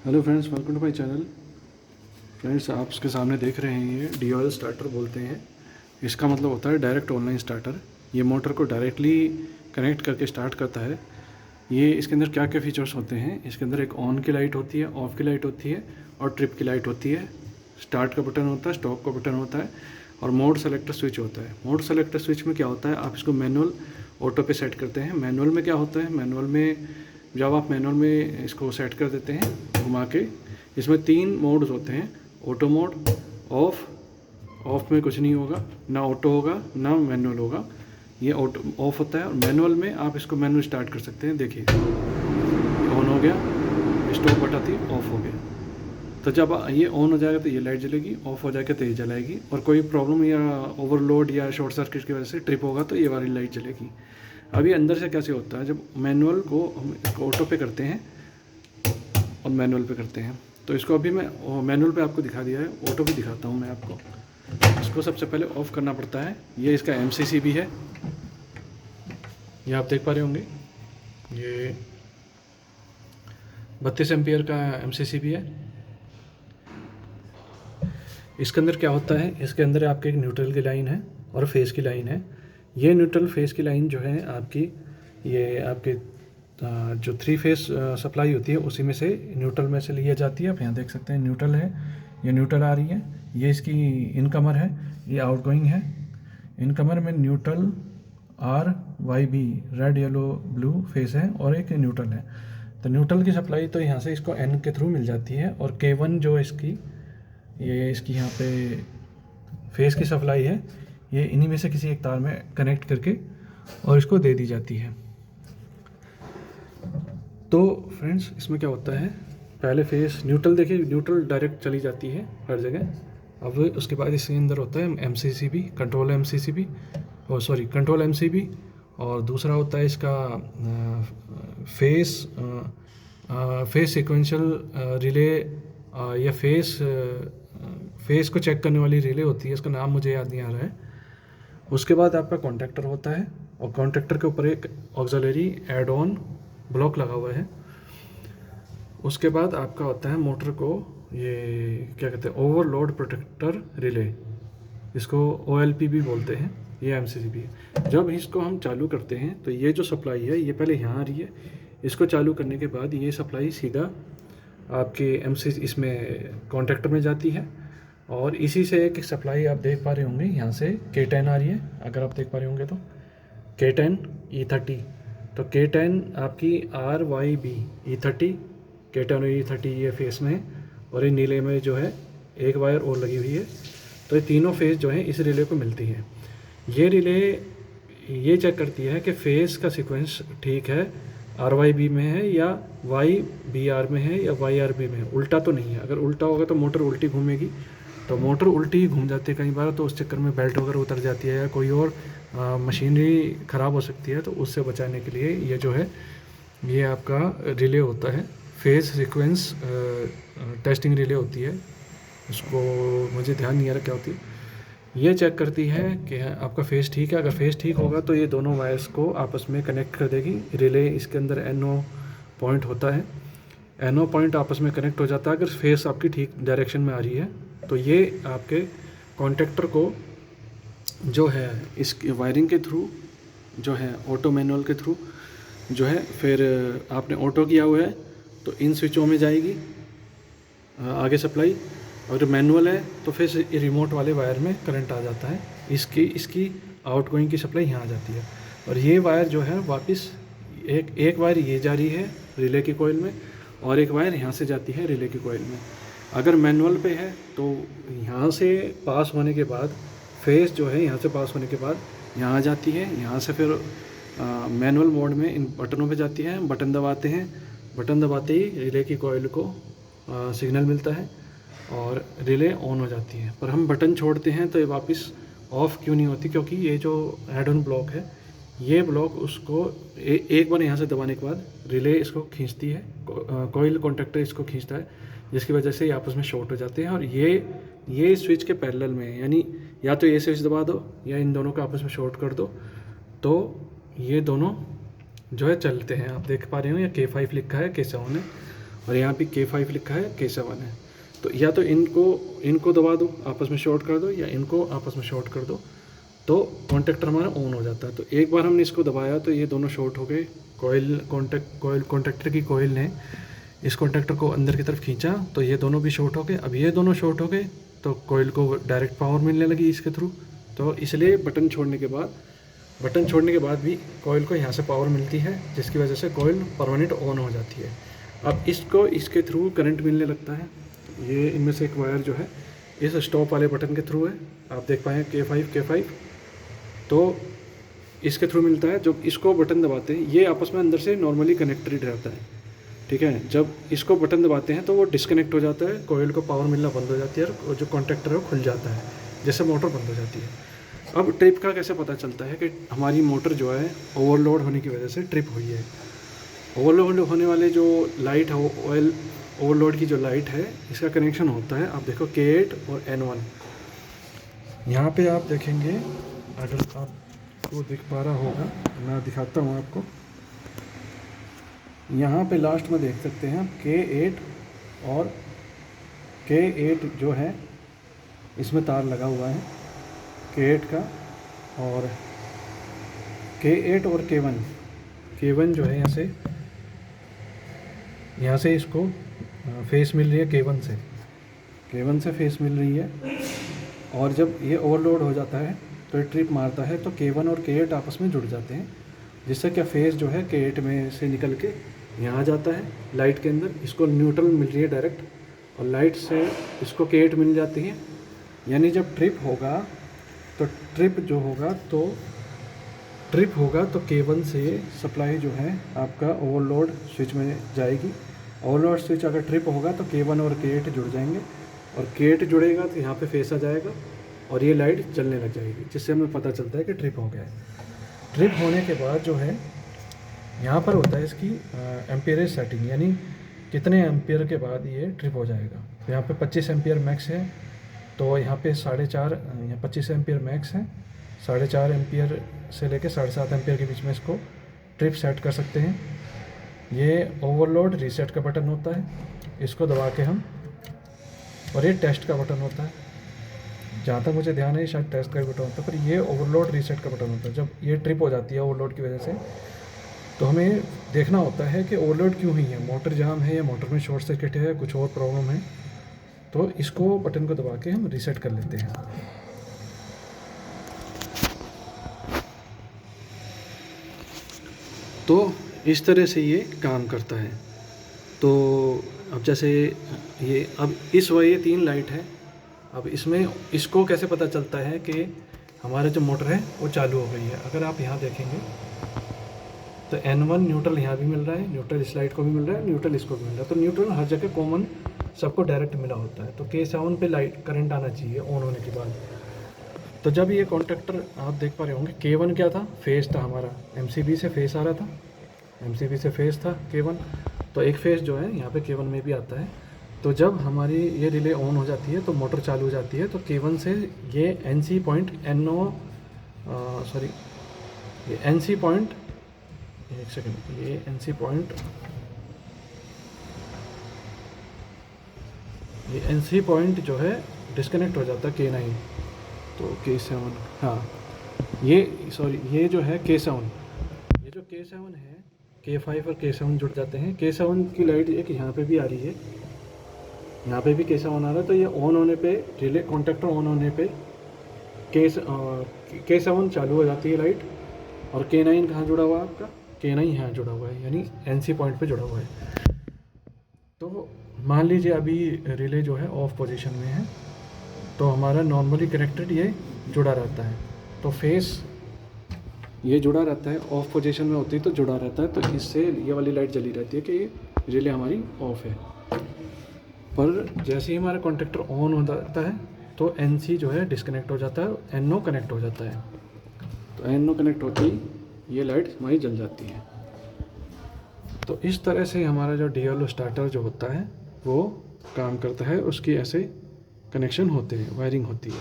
Hello friends, welcome to my channel. Friends, आप उसके सामने देख रहे हैं ये DOL स्टार्टर बोलते हैं। इसका मतलब होता है डायरेक्ट ऑनलाइन स्टार्टर। ये मोटर को डायरेक्टली कनेक्ट करके स्टार्ट करता है। ये इसके अंदर क्या क्या फीचर्स होते हैं, इसके अंदर एक ऑन की लाइट होती है, ऑफ की लाइट होती है और ट्रिप की लाइट होती है। स्टार्ट का बटन होता है, स्टॉप का बटन होता है और मोड सेलेक्टर स्विच होता है। मोड सेलेक्टर स्विच में क्या होता है, आप इसको मैनुअल ऑटो पे सेट करते हैं। मैनुअल में क्या होता है, मैनुअल में जब आप मैनुअल में इसको सेट कर देते हैं घुमा के, इसमें 3 मोड्स होते हैं, ऑटो मोड, ऑफ में कुछ नहीं होगा, ना ऑटो होगा ना मैनुअल होगा, ये ऑटो ऑफ होता है। और मैनुअल में आप इसको मैनुअल स्टार्ट कर सकते हैं। देखिए ऑन हो गया, स्टॉप बटा थी, ऑफ हो गया। तो जब ये ऑन हो जाएगा तो ये लाइट जलेगी, ऑफ हो जाएगा तो ये जलाएगी, और कोई प्रॉब्लम या ओवरलोड या शॉर्ट सर्किट की वजह से ट्रिप होगा तो ये वाली लाइट जलेगी। अभी अंदर से कैसे होता है, जब मैनुअल को हम इसको ऑटो पे करते हैं और मैनुअल पे करते हैं, तो इसको अभी मैं मैनुअल पे आपको दिखा दिया है, ऑटो भी दिखाता हूँ मैं आपको। इसको सबसे पहले ऑफ़ करना पड़ता है। ये इसका MCC भी है, ये आप देख पा रहे होंगे, ये 32 एम्पियर का MCC भी है। इसके अंदर क्या होता है, इसके अंदर आपके एक न्यूट्रल की लाइन है और फेज़ की लाइन है। ये न्यूट्रल फेज़ की लाइन जो है आपकी, ये आपके जो 3 फेज़ सप्लाई होती है उसी में से, न्यूट्रल में से लिया जाती है। आप यहाँ देख सकते हैं न्यूट्रल है, ये न्यूट्रल आ रही है, ये इसकी इनकमर है, ये आउटगोइंग है। इनकमर में neutral RYB, red yellow blue phase है और एक न्यूट्रल है। तो न्यूट्रल की सप्लाई तो यहाँ से इसको N के थ्रू मिल जाती है, और K1 जो इसकी, ये इसकी यहाँ पे फेज़ की सप्लाई है, ये इन्हीं में से किसी एक तार में कनेक्ट करके और इसको दे दी जाती है। तो फ्रेंड्स, इसमें क्या होता है, पहले फेज़ न्यूट्रल, देखिए न्यूट्रल डायरेक्ट चली जाती है हर जगह। अब उसके बाद इसके अंदर होता है MCC भी, कंट्रोल MCC भी, कंट्रोल MC भी, और दूसरा होता है इसका फेस सिक्वेंशियल रिले, या फेस को चेक करने वाली रिले होती है, इसका नाम मुझे याद नहीं आ रहा है। उसके बाद आपका कॉन्टैक्टर होता है, और कॉन्टैक्टर के ऊपर एक ऑक्सिलरी एड ऑन ब्लॉक लगा हुआ है। उसके बाद आपका होता है मोटर को, ये क्या कहते हैं, ओवरलोड प्रोटेक्टर रिले, इसको OLP भी बोलते हैं, ये MCC भी है। जब इसको हम चालू करते हैं तो ये जो सप्लाई है ये पहले यहाँ आ रही है, इसको चालू करने के बाद ये सप्लाई सीधा आपके MCC इसमें कॉन्टैक्टर में जाती है, और इसी से एक सप्लाई आप देख पा रहे होंगे, यहाँ से K10 आ रही है, अगर आप देख पा रहे होंगे तो K10 E30। तो K10 आपकी RYB E30, K10 और E30 ये फेस में है, और ये नीले में जो है एक वायर और लगी हुई है। तो ये तीनों फेस जो है इस रिले को मिलती है। ये रिले ये चेक करती है कि फेस का सीक्वेंस ठीक है, RYB में है या YBR में है या YRB में है, उल्टा तो नहीं है। अगर उल्टा होगा तो मोटर उल्टी घूमेगी, तो मोटर उल्टी ही घूम जाती है कई बार, तो उस चक्कर में बेल्ट वगैरह उतर जाती है या कोई और मशीनरी ख़राब हो सकती है। तो उससे बचाने के लिए ये जो है, ये आपका रिले होता है, फेज़ सीक्वेंस टेस्टिंग रिले होती है। उसको मुझे ध्यान नहीं आ रहा क्या होती है। ये चेक करती है कि आपका फेस ठीक है। अगर फेस ठीक होगा तो ये दोनों वायर्स को आपस में कनेक्ट कर देगी। रिले इसके अंदर NO पॉइंट होता है, NO पॉइंट आपस में कनेक्ट हो जाता है अगर फेस आपकी ठीक डायरेक्शन में आ रही है। तो ये आपके कॉन्टैक्टर को जो है इसकी वायरिंग के थ्रू जो है, ऑटो मैनुअल के थ्रू जो है, फिर आपने ऑटो किया हुआ है तो इन स्विचों में जाएगी आगे सप्लाई, और मैनुअल है तो फिर रिमोट वाले वायर में करंट आ जाता है, इसकी आउटगोइंग की सप्लाई यहाँ आ जाती है। और ये वायर जो है वापस एक वायर ये जा रही है रिले की कॉइल में, और एक वायर यहाँ से जाती है रिले की कॉइल में। अगर मैनुअल पे है तो यहाँ से पास होने के बाद फेस जो है, यहाँ से पास होने के बाद यहाँ आ जाती है, यहाँ से फिर मैनुअल मोड में इन बटनों पे जाती है, बटन दबाते हैं, बटन दबाते ही रिले की कॉइल को सिग्नल मिलता है और रिले ऑन हो जाती है। पर हम बटन छोड़ते हैं तो ये वापस ऑफ़ क्यों नहीं होती, क्योंकि ये जो एड ऑन ब्लॉक है, ये ब्लॉक उसको एक बार यहाँ से दबाने के बाद रिले इसको खींचती है, कॉइल कॉन्टैक्टर इसको खींचता है, जिसकी वजह से ये आपस में शॉर्ट हो जाते हैं। और ये स्विच के पैरेलल में है, यानी या तो ये स्विच दबा दो या इन दोनों को आपस में शॉर्ट कर दो, तो ये दोनों जो है चलते हैं। आप देख पा रहे हो, या K5 लिखा है, K7 है। और यहाँ पे K5 लिखा है, K7 है। तो या तो इनको दबा दो, आपस में शॉर्ट कर दो, या इनको आपस में शॉर्ट कर दो, तो कॉन्टेक्टर हमारा ऑन हो जाता है। तो एक बार हमने इसको दबाया तो ये दोनों शॉर्ट हो गए। कॉन्टेक्टर की कॉइल ने इस कॉन्टेक्टर को अंदर की तरफ खींचा तो ये दोनों भी शॉर्ट हो गए। अब ये दोनों शॉर्ट हो गए तो कॉइल को डायरेक्ट पावर मिलने लगी इसके थ्रू। तो इसलिए बटन छोड़ने के बाद भी कॉइल को यहाँ से पावर मिलती है, जिसकी वजह से कॉइल परमानेंट ऑन हो जाती है। अब इसके थ्रू करंट मिलने लगता है। ये इनमें से एक वायर जो है इस स्टॉप वाले बटन के थ्रू है, आप देख पाए K5 तो इसके थ्रू मिलता है। जब इसको बटन दबाते हैं, ये आपस में अंदर से नॉर्मली कनेक्टेड रहता है, ठीक है। जब इसको बटन दबाते हैं तो वो डिस्कनेक्ट हो जाता है, कॉइल को पावर मिलना बंद हो जाती है और जो कॉन्टेक्टर है वो खुल जाता है, जिससे मोटर बंद हो जाती है। अब ट्रिप का कैसे पता चलता है कि हमारी मोटर जो है ओवरलोड होने की वजह से ट्रिप हुई है। ओवरलोड होने वाले जो लाइट है, ऑयल ओवरलोड की जो लाइट है, इसका कनेक्शन होता है, आप देखो K8 और N1। यहाँ पे आप देखेंगे, अगर आपको दिख पा रहा होगा, मैं दिखाता हूँ आपको। यहाँ पे लास्ट में देख सकते हैं K8 और K8 जो है इसमें तार लगा हुआ है K8 का, और K8 और K1 जो है यहाँ से इसको फेस मिल रही है K1 से फेस मिल रही है। और जब ये ओवरलोड हो जाता है तो ये ट्रिप मारता है तो K1 और K8 आपस में जुड़ जाते हैं, जिससे क्या फेस जो है K8 में से निकल के यहाँ जाता है लाइट के अंदर। इसको न्यूट्रल मिल रही है डायरेक्ट, और लाइट से इसको K8 मिल जाती है। यानी जब ट्रिप होगा तो K1 से सप्लाई जो है आपका ओवरलोड स्विच में जाएगी। ओवरलोड स्विच अगर ट्रिप होगा तो K1 और K8 जुड़ जाएंगे, और K8 जुड़ेगा तो यहाँ पे फेस आ जाएगा और ये लाइट जलने लग जाएगी, जिससे हमें पता चलता है कि ट्रिप हो गया है। ट्रिप होने के बाद जो है यहाँ पर होता है इसकी एम्पियरेज सेटिंग, यानी कितने एम्पियर के बाद ये ट्रिप हो जाएगा। तो यहाँ पे 25 एम्पियर मैक्स है, तो यहाँ पे 4.5 यहाँ 25 एम्पियर मैक्स है, 4.5 एम्पियर से लेके 7.5 एम्पियर के बीच में इसको ट्रिप सेट कर सकते हैं। ये ओवरलोड रीसेट का बटन होता है, इसको दबा के हम, और ये टेस्ट का बटन होता है, जहाँ तक मुझे ध्यान है शायद टेस्ट का बटन होता है, पर ये ओवरलोड रीसेट का बटन होता है। जब ये ट्रिप हो जाती है ओवरलोड की वजह से, तो हमें देखना होता है कि ओवरलोड क्यों हुई है, मोटर जाम है या मोटर में शॉर्ट सर्किट है, कुछ और प्रॉब्लम है। तो इसको बटन को दबा के हम रीसेट कर लेते हैं। तो इस तरह से ये काम करता है। तो अब जैसे ये 3 लाइट है। अब इसको कैसे पता चलता है कि हमारा जो मोटर है वो चालू हो गई है। अगर आप यहाँ देखेंगे तो N1 न्यूट्रल यहाँ भी मिल रहा है, न्यूट्रल इस लाइट को भी मिल रहा है, न्यूट्रल इसको भी मिल रहा है। तो न्यूट्रल हर जगह कॉमन सबको डायरेक्ट मिला होता है। तो K7 पे लाइट करंट आना चाहिए ऑन होने के बाद। तो जब ये कॉन्टेक्टर आप देख पा रहे होंगे, K1 क्या था, फेस था हमारा, MCB से फेस आ रहा था, MCB से फेस था K1। तो एक फेस जो है यहाँ पे K1 में भी आता है। तो जब हमारी ये रिले ऑन हो जाती है तो मोटर चालू हो जाती है। तो K1 से ये NC पॉइंट एक सेकेंड, ये NC पॉइंट जो है डिस्कनेक्ट हो जाता है K9। तो K7, हाँ ये जो है K7, ये जो K7 है, K5 और K7 जुड़ जाते हैं। K7 की लाइट एक यहाँ पे भी आ रही है, यहाँ पे भी K7 आ रहा है। तो ये ऑन होने पे, रिले कॉन्टेक्टर ऑन होने पे K7 चालू हो जाती है लाइट। और K9 कहाँ जुड़ा हुआ है आपका, K9 यहाँ जुड़ा हुआ है, यानी NC पॉइंट पे जुड़ा हुआ है। तो मान लीजिए अभी रिले जो है ऑफ पोजीशन में है, तो हमारा नॉर्मली कनेक्टेड ये जुड़ा रहता है। तो फेस ये जुड़ा रहता है, ऑफ पोजीशन में होती है तो जुड़ा रहता है। तो इससे ये वाली लाइट जली रहती है कि ये रिले हमारी ऑफ है। पर जैसे ही हमारा कॉन्टेक्टर ऑन हो जाता है तो NC जो है डिस्कनेक्ट हो जाता है, NO कनेक्ट हो जाता है। तो NO कनेक्ट होते ही ये लाइट हमारी जल जाती है। तो इस तरह से हमारा जो DLO स्टार्टर जो होता है वो काम करता है, उसकी ऐसे कनेक्शन होते हैं, वायरिंग होती है।